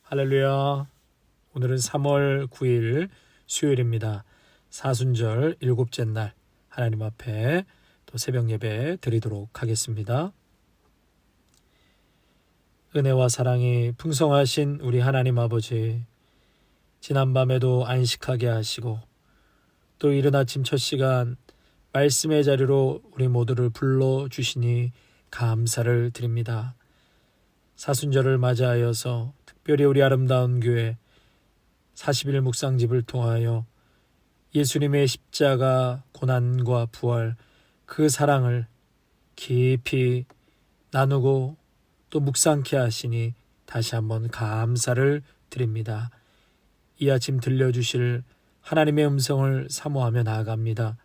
할렐루야. 오늘은 3월 9일 수요일입니다. 사순절 일곱째 날 하나님 앞에 또 새벽 예배 드리도록 하겠습니다. 은혜와 사랑이 풍성하신 우리 하나님 아버지, 지난밤에도 안식하게 하시고 또 이른 아침 첫 시간 말씀의 자리로 우리 모두를 불러주시니 감사를 드립니다. 사순절을 맞이하여서 특별히 우리 아름다운 교회 40일 묵상집을 통하여 예수님의 십자가 고난과 부활 그 사랑을 깊이 나누고 또 묵상케 하시니 다시 한번 감사를 드립니다. 이 아침 들려주실 하나님의 음성을 사모하며 나아갑니다.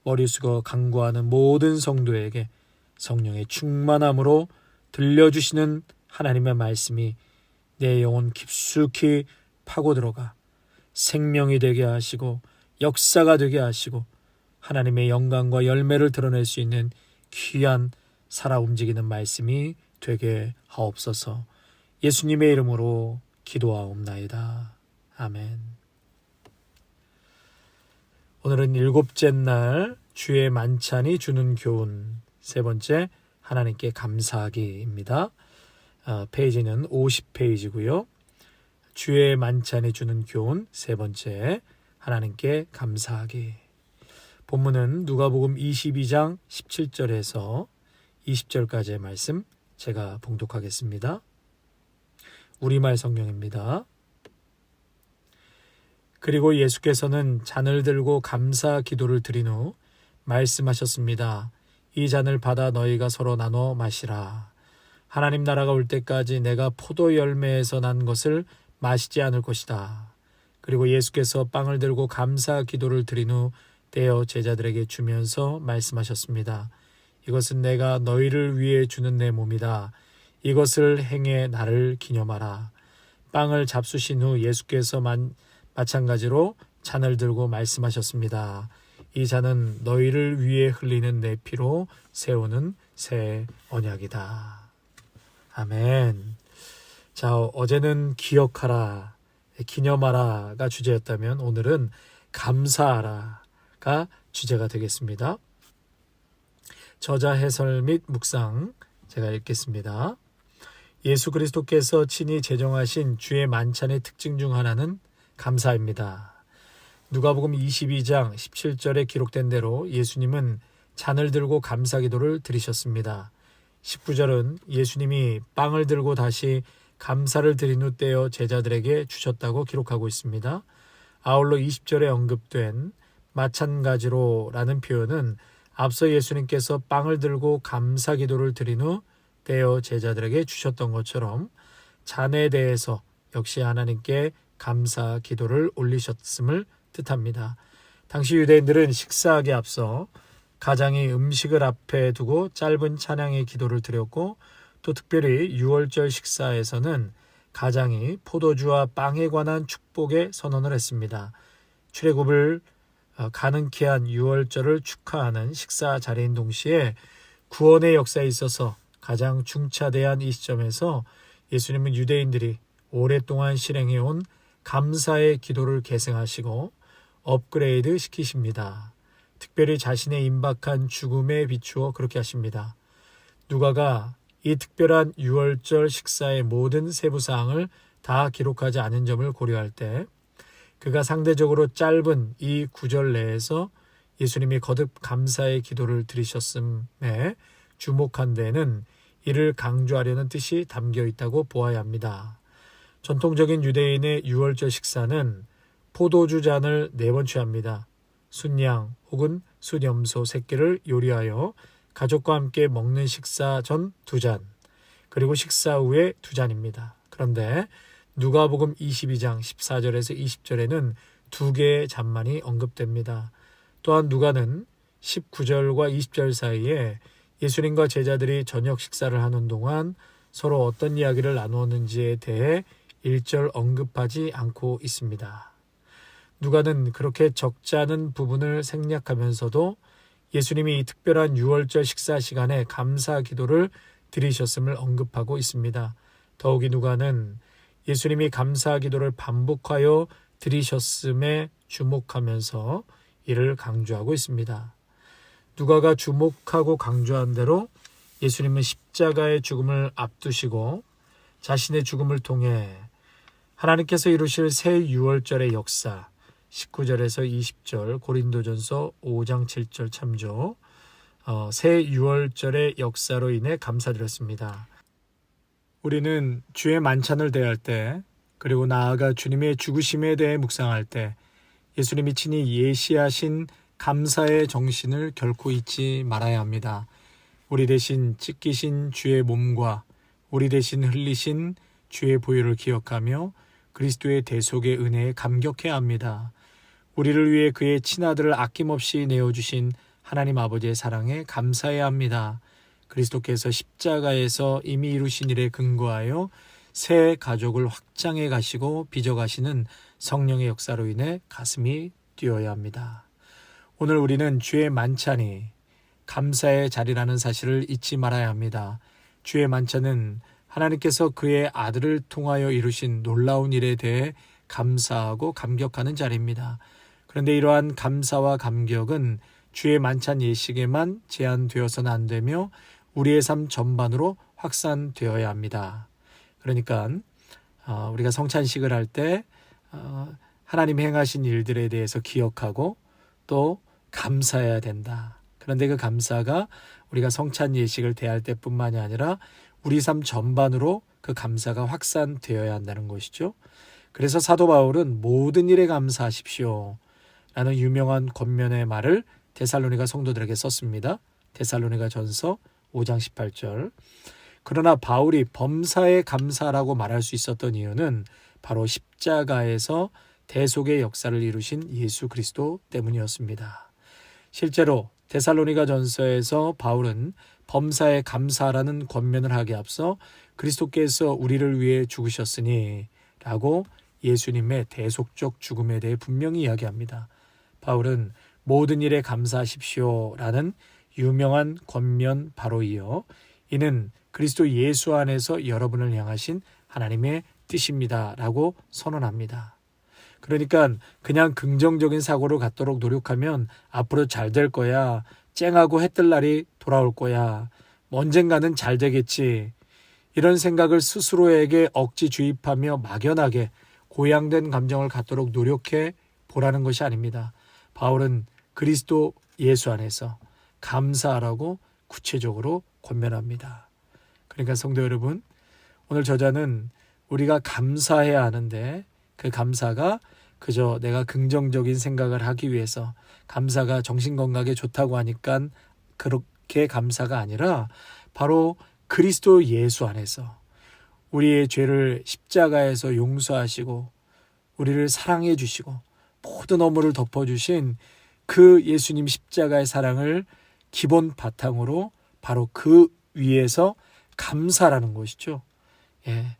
머리 숙여 간구하는 모든 성도에게 성령의 충만함으로 들려주시는 하나님의 말씀이 내 영혼 깊숙이 파고 들어가 생명이 되게 하시고 역사가 되게 하시고 하나님의 영광과 열매를 드러낼 수 있는 귀한 살아 움직이는 말씀이 되게 하옵소서. 예수님의 이름으로 기도하옵나이다. 아멘. 오늘은 일곱째 날 주의 만찬이 주는 교훈 세 번째 하나님께 감사하기입니다. 페이지는 50페이지고요. 주의 만찬이 주는 교훈 세 번째 하나님께 감사하기. 본문은 누가복음 22장 17절에서 20절까지의 말씀 제가 봉독하겠습니다. 우리말 성경입니다. 그리고 예수께서는 잔을 들고 감사 기도를 드린 후 말씀하셨습니다. 이 잔을 받아 너희가 서로 나눠 마시라. 하나님 나라가 올 때까지 내가 포도 열매에서 난 것을 마시지 않을 것이다. 그리고 예수께서 빵을 들고 감사 기도를 드린 후 떼어 제자들에게 주면서 말씀하셨습니다. 이것은 내가 너희를 위해 주는 내 몸이다. 이것을 행해 나를 기념하라. 빵을 잡수신 후 예수께서 마찬가지로 잔을 들고 말씀하셨습니다. 이 잔은 너희를 위해 흘리는 내 피로 세우는 새 언약이다. 아멘. 자, 어제는 기억하라, 기념하라가 주제였다면 오늘은 감사하라가 주제가 되겠습니다. 저자 해설 및 묵상 제가 읽겠습니다. 예수 그리스도께서 친히 제정하신 주의 만찬의 특징 중 하나는 감사입니다. 누가복음 22장 17절에 기록된 대로 예수님은 잔을 들고 감사 기도를 드리셨습니다. 19절은 예수님이 빵을 들고 다시 감사를 드린 후 떼어 제자들에게 주셨다고 기록하고 있습니다. 아울러 20절에 언급된 마찬가지로라는 표현은 앞서 예수님께서 빵을 들고 감사 기도를 드린 후 떼어 제자들에게 주셨던 것처럼 잔에 대해서 역시 하나님께 감사 기도를 올리셨음을 뜻합니다. 당시 유대인들은 식사하기 앞서 가장이 음식을 앞에 두고 짧은 찬양의 기도를 드렸고 또 특별히 유월절 식사에서는 가장이 포도주와 빵에 관한 축복의 선언을 했습니다. 출애굽을 가능케 한 유월절을 축하하는 식사 자리인 동시에 구원의 역사에 있어서 가장 중차대한 이 시점에서 예수님은 유대인들이 오랫동안 실행해온 감사의 기도를 계승하시고 업그레이드 시키십니다. 특별히 자신의 임박한 죽음에 비추어 그렇게 하십니다. 누가가 이 특별한 유월절 식사의 모든 세부사항을 다 기록하지 않은 점을 고려할 때 그가 상대적으로 짧은 이 구절 내에서 예수님이 거듭 감사의 기도를 드리셨음에 주목한 데에는 이를 강조하려는 뜻이 담겨 있다고 보아야 합니다. 전통적인 유대인의 유월절 식사는 포도주 잔을 4번 취합니다. 순양 혹은 순염소 새끼를 요리하여 가족과 함께 먹는 식사 전 2잔, 그리고 식사 후에 2잔입니다. 그런데 누가복음 22장 14절에서 20절에는 2개의 잔만이 언급됩니다. 또한 누가는 19절과 20절 사이에 예수님과 제자들이 저녁 식사를 하는 동안 서로 어떤 이야기를 나누었는지에 대해 1절 언급하지 않고 있습니다. 누가는 그렇게 적지 않은 부분을 생략하면서도 예수님이 이 특별한 유월절 식사 시간에 감사 기도를 드리셨음을 언급하고 있습니다. 더욱이 누가는 예수님이 감사 기도를 반복하여 드리셨음에 주목하면서 이를 강조하고 있습니다. 누가가 주목하고 강조한 대로 예수님은 십자가의 죽음을 앞두시고 자신의 죽음을 통해 하나님께서 이루실 새 유월절의 역사 19절에서 20절 고린도전서 5장 7절 참조 새 유월절의 역사로 인해 감사드렸습니다. 우리는 주의 만찬을 대할 때 그리고 나아가 주님의 죽으심에 대해 묵상할 때 예수님이 친히 예시하신 감사의 정신을 결코 잊지 말아야 합니다. 우리 대신 찢기신 주의 몸과 우리 대신 흘리신 주의 보혈을 기억하며 그리스도의 대속의 은혜에 감격해야 합니다. 우리를 위해 그의 친아들을 아낌없이 내어주신 하나님 아버지의 사랑에 감사해야 합니다. 그리스도께서 십자가에서 이미 이루신 일에 근거하여 새 가족을 확장해 가시고 빚어가시는 성령의 역사로 인해 가슴이 뛰어야 합니다. 오늘 우리는 주의 만찬이 감사의 자리라는 사실을 잊지 말아야 합니다. 주의 만찬은 하나님께서 그의 아들을 통하여 이루신 놀라운 일에 대해 감사하고 감격하는 자리입니다. 그런데 이러한 감사와 감격은 주의 만찬 예식에만 제한되어서는 안 되며 우리의 삶 전반으로 확산되어야 합니다. 그러니까 우리가 성찬식을 할 때 하나님 행하신 일들에 대해서 기억하고 또 감사해야 된다. 그런데 그 감사가 우리가 성찬 예식을 대할 때뿐만이 아니라 우리 삶 전반으로 그 감사가 확산되어야 한다는 것이죠. 그래서 사도 바울은 모든 일에 감사하십시오 라는 유명한 권면의 말을 데살로니가 성도들에게 썼습니다. 데살로니가 전서 5장 18절. 그러나 바울이 범사에 감사라고 말할 수 있었던 이유는 바로 십자가에서 대속의 역사를 이루신 예수 그리스도 때문이었습니다. 실제로 데살로니가 전서에서 바울은 범사에 감사라는 권면을 하기에 앞서 그리스도께서 우리를 위해 죽으셨으니 라고 예수님의 대속적 죽음에 대해 분명히 이야기합니다. 바울은 모든 일에 감사하십시오 라는 유명한 권면 바로 이어 이는 그리스도 예수 안에서 여러분을 향하신 하나님의 뜻입니다 라고 선언합니다. 그러니까 그냥 긍정적인 사고를 갖도록 노력하면 앞으로 잘 될 거야, 쨍하고 해뜰 날이 돌아올 거야, 언젠가는 잘 되겠지, 이런 생각을 스스로에게 억지 주입하며 막연하게 고양된 감정을 갖도록 노력해 보라는 것이 아닙니다. 바울은 그리스도 예수 안에서 감사하라고 구체적으로 권면합니다. 그러니까 성도 여러분, 오늘 저자는 우리가 감사해야 하는데 그 감사가 그저 내가 긍정적인 생각을 하기 위해서, 감사가 정신건강에 좋다고 하니까 그렇게 감사가 아니라 바로 그리스도 예수 안에서 우리의 죄를 십자가에서 용서하시고 우리를 사랑해 주시고 모든 허물을 덮어주신 그 예수님 십자가의 사랑을 기본 바탕으로 바로 그 위에서 감사라는 것이죠. 예.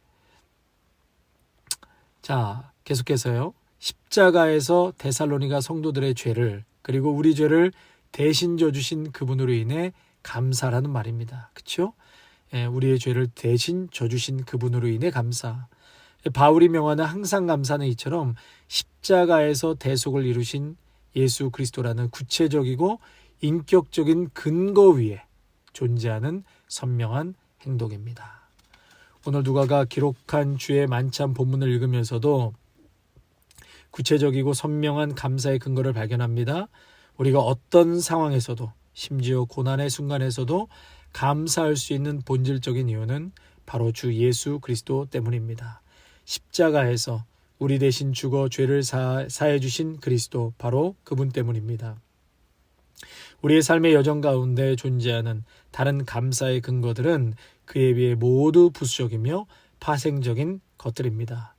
자, 계속해서요. 십자가에서 데살로니가 성도들의 죄를 그리고 우리 죄를 대신 져주신 그분으로 인해 감사라는 말입니다. 그렇죠? 예, 우리의 죄를 대신 져주신 그분으로 인해 감사. 바울이 명하는 항상 감사는 이처럼 십자가에서 대속을 이루신 예수 그리스도라는 구체적이고 인격적인 근거 위에 존재하는 선명한 행동입니다. 오늘 누가가 기록한 주의 만찬 본문을 읽으면서도 구체적이고 선명한 감사의 근거를 발견합니다. 우리가 어떤 상황에서도 심지어 고난의 순간에서도 감사할 수 있는 본질적인 이유는 바로 주 예수 그리스도 때문입니다. 십자가에서 우리 대신 죽어 죄를 사해 주신 그리스도, 바로 그분 때문입니다. 우리의 삶의 여정 가운데 존재하는 다른 감사의 근거들은 그에 비해 모두 부수적이며 파생적인 것들입니다.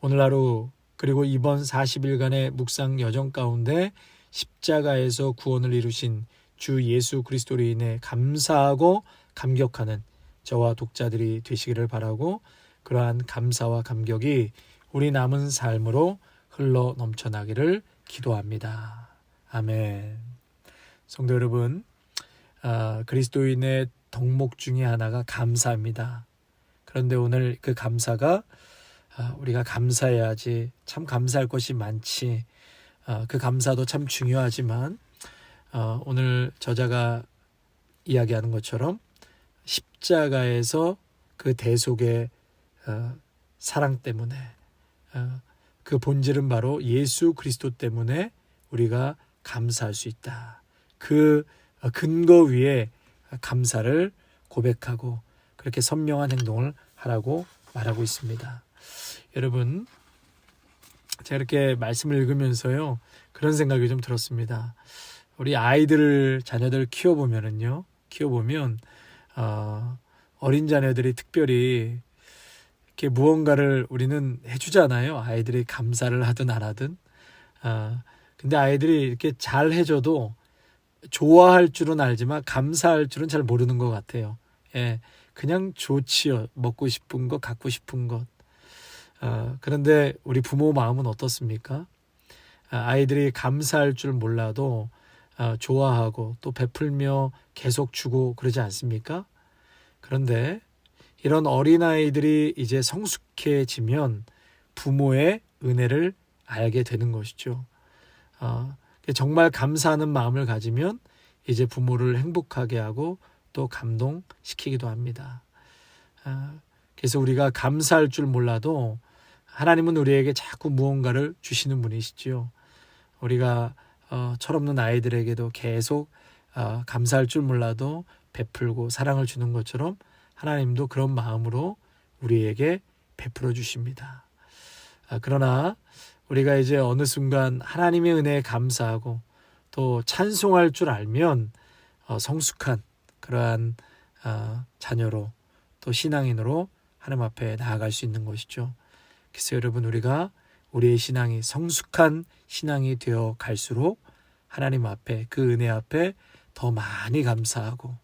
오늘 하루 그리고 이번 40일간의 묵상 여정 가운데 십자가에서 구원을 이루신 주 예수 그리스도로 인해 감사하고 감격하는 저와 독자들이 되시기를 바라고, 그러한 감사와 감격이 우리 남은 삶으로 흘러 넘쳐나기를 기도합니다. 아멘. 성도 여러분, 그리스도인의 덕목 중에 하나가 감사입니다. 그런데 오늘 그 감사가 우리가 감사해야지. 참 감사할 것이 많지. 그 감사도 참 중요하지만 오늘 저자가 이야기하는 것처럼 십자가에서 그 대속의 사랑 때문에 그 본질은 바로 예수 그리스도 때문에 우리가 감사할 수 있다. 그 근거 위에 감사를 고백하고 그렇게 선명한 행동을 하라고 말하고 있습니다. 여러분, 제가 이렇게 말씀을 읽으면서요, 그런 생각이 좀 들었습니다. 우리 자녀들 키워보면 어린 자녀들이 특별히 이렇게 무언가를 우리는 해주잖아요. 아이들이 감사를 하든 안 하든. 근데 아이들이 이렇게 잘 해줘도 좋아할 줄은 알지만 감사할 줄은 잘 모르는 것 같아요. 예, 그냥 좋지요. 먹고 싶은 것, 갖고 싶은 것. 그런데 우리 부모 마음은 어떻습니까? 아이들이 감사할 줄 몰라도 좋아하고 또 베풀며 계속 주고 그러지 않습니까? 그런데 이런 어린아이들이 이제 성숙해지면 부모의 은혜를 알게 되는 것이죠. 정말 감사하는 마음을 가지면 이제 부모를 행복하게 하고 또 감동시키기도 합니다. 그래서 우리가 감사할 줄 몰라도 하나님은 우리에게 자꾸 무언가를 주시는 분이시죠. 우리가 철없는 아이들에게도 계속 감사할 줄 몰라도 베풀고 사랑을 주는 것처럼 하나님도 그런 마음으로 우리에게 베풀어 주십니다. 그러나 우리가 이제 어느 순간 하나님의 은혜에 감사하고 또 찬송할 줄 알면 성숙한 그러한 자녀로 또 신앙인으로 하나님 앞에 나아갈 수 있는 것이죠. 그래서 여러분, 우리가 우리의 신앙이 성숙한 신앙이 되어 갈수록 하나님 앞에, 그 은혜 앞에 더 많이 감사하고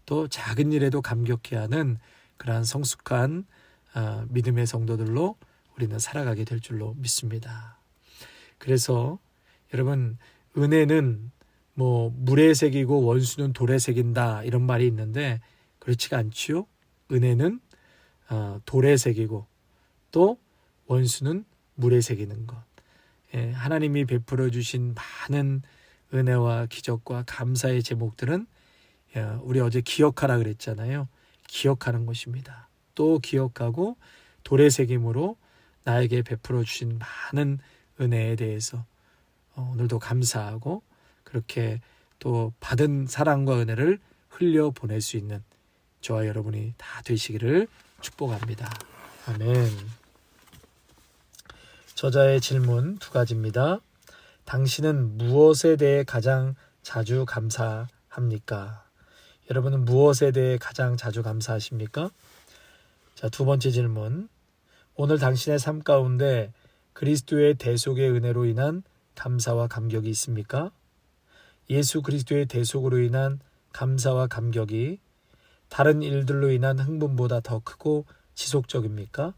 또 작은 일에도 감격해하는 그러한 성숙한 믿음의 성도들로 우리는 살아가게 될 줄로 믿습니다. 그래서 여러분, 은혜는 뭐 물에 새기고 원수는 돌에 새긴다 이런 말이 있는데 그렇지가 않지요. 은혜는 돌에 새기고 또 원수는 물에 새기는 것. 하나님이 베풀어 주신 많은 은혜와 기적과 감사의 제목들은 우리 어제 기억하라 그랬잖아요. 기억하는 것입니다. 또 기억하고 돌의 새김으로 나에게 베풀어 주신 많은 은혜에 대해서 오늘도 감사하고 그렇게 또 받은 사랑과 은혜를 흘려보낼 수 있는 저와 여러분이 다 되시기를 축복합니다. 아멘. 저자의 질문 2가지입니다. 당신은 무엇에 대해 가장 자주 감사합니까? 여러분은 무엇에 대해 가장 자주 감사하십니까? 자, 2번째 질문. 오늘 당신의 삶 가운데 그리스도의 대속의 은혜로 인한 감사와 감격이 있습니까? 예수 그리스도의 대속으로 인한 감사와 감격이 다른 일들로 인한 흥분보다 더 크고 지속적입니까?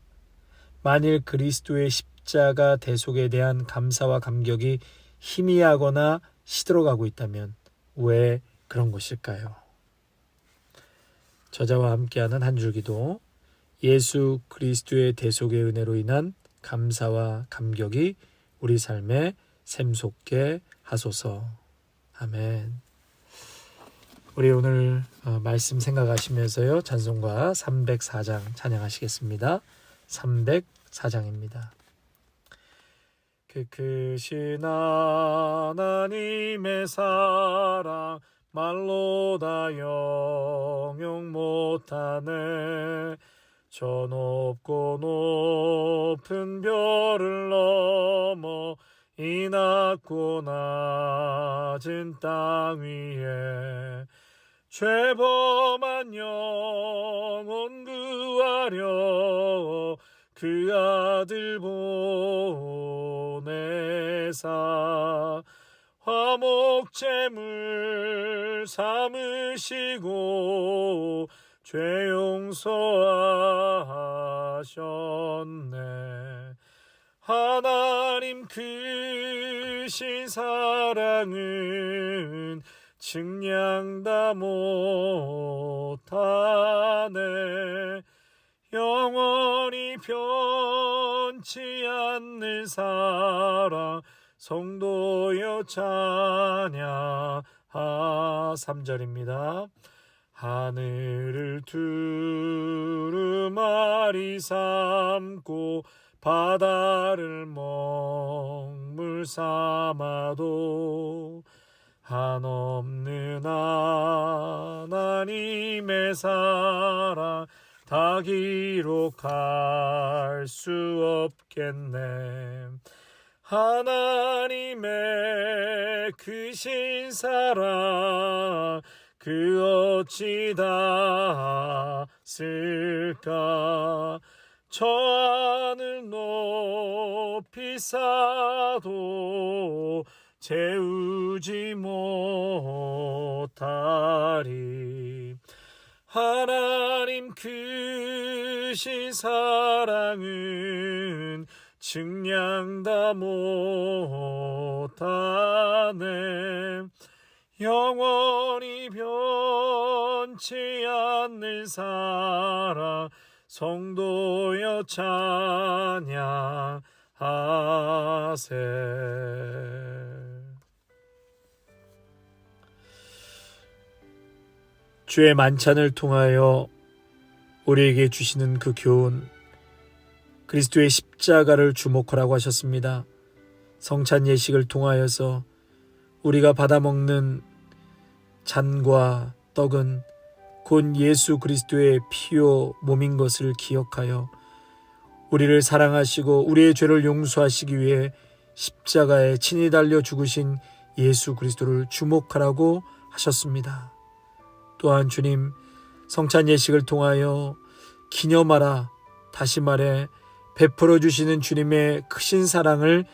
만일 그리스도의 십자가 대속에 대한 감사와 감격이 희미하거나 시들어가고 있다면 왜 그런 것일까요? 저자와 함께하는 한 줄 기도. 예수 그리스도의 대속의 은혜로 인한 감사와 감격이 우리 삶에 샘솟게 하소서. 아멘. 우리 오늘 말씀 생각하시면서요, 찬송가 304장 찬양하시겠습니다. 304장입니다. 그 크신 하나님의 사랑 말로 다 영용 못하네. 저 높고 높은 별을 넘어 이 낮고 낮은 땅 위에 죄범한 영혼 구하려 그 아들 보내사 화목제물 삼으시고 죄 용서하셨네. 하나님 크신 사랑은 측량 다 못하네. 영원히 변치 않는 사랑 성도여 찬양하. 3절입니다. 하늘을 두루마리 삼고 바다를 먹물 삼아도 한없는 하나님의 사랑 다 기록할 수 없겠네. 하나님의 크신 사랑 그 어찌 닿았을까. 저 하늘 높이 쌓아도 채우지 못하리. 하나님 크신 사랑은 측량 다 못하네. 영원히 변치 않는 사랑 성도여 찬양하세. 주의 만찬을 통하여 우리에게 주시는 그 교훈, 그리스도의 십자가를 주목하라고 하셨습니다. 성찬 예식을 통하여서 우리가 받아먹는 잔과 떡은 곧 예수 그리스도의 피요 몸인 것을 기억하여 우리를 사랑하시고 우리의 죄를 용서하시기 위해 십자가에 친히 달려 죽으신 예수 그리스도를 주목하라고 하셨습니다. 또한 주님, 성찬 예식을 통하여 기념하라, 다시 말해 베풀어 주시는 주님의 크신 사랑을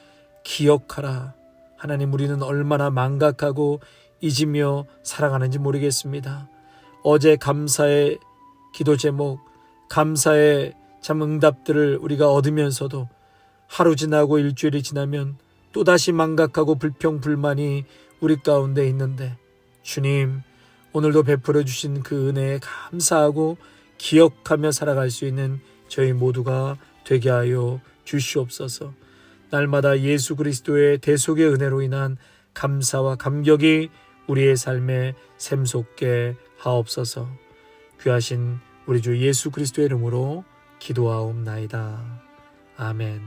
기억하라. 하나님, 우리는 얼마나 망각하고 잊으며 살아가는지 모르겠습니다. 어제 감사의 기도 제목, 감사의 참 응답들을 우리가 얻으면서도 하루 지나고 일주일이 지나면 또다시 망각하고 불평불만이 우리 가운데 있는데, 주님, 오늘도 베풀어 주신 그 은혜에 감사하고 기억하며 살아갈 수 있는 저희 모두가 되게 하여 주시옵소서. 날마다 예수 그리스도의 대속의 은혜로 인한 감사와 감격이 우리의 삶에 샘솟게 하옵소서. 귀하신 우리 주 예수 그리스도의 이름으로 기도하옵나이다. 아멘.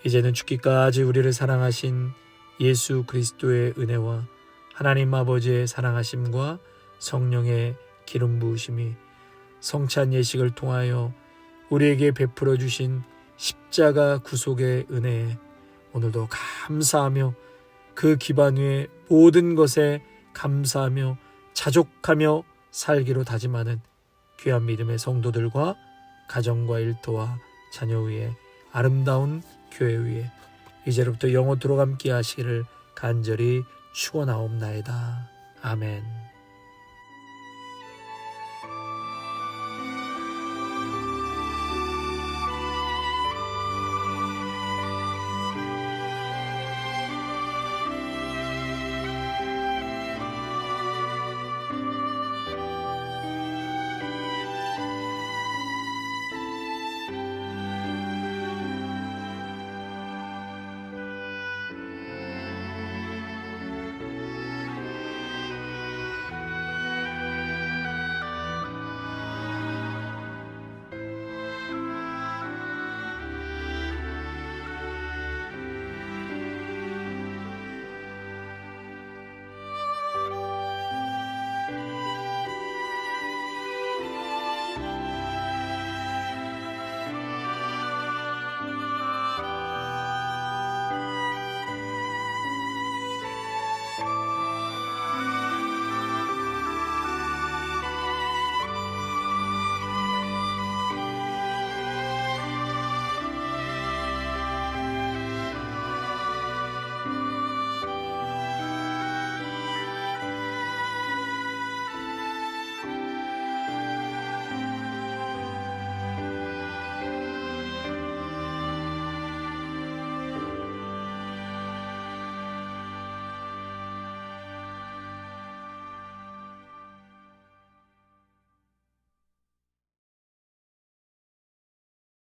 이제는 죽기까지 우리를 사랑하신 예수 그리스도의 은혜와 하나님 아버지의 사랑하심과 성령의 기름 부으심이 성찬 예식을 통하여 우리에게 베풀어 주신 십자가 구속의 은혜에 오늘도 감사하며 그 기반 위에 모든 것에 감사하며 자족하며 살기로 다짐하는 귀한 믿음의 성도들과 가정과 일터와 자녀 위에 아름다운 교회 위에 이제로부터 영원토록 함께 하시기를 간절히 축원하옵나이다. 아멘.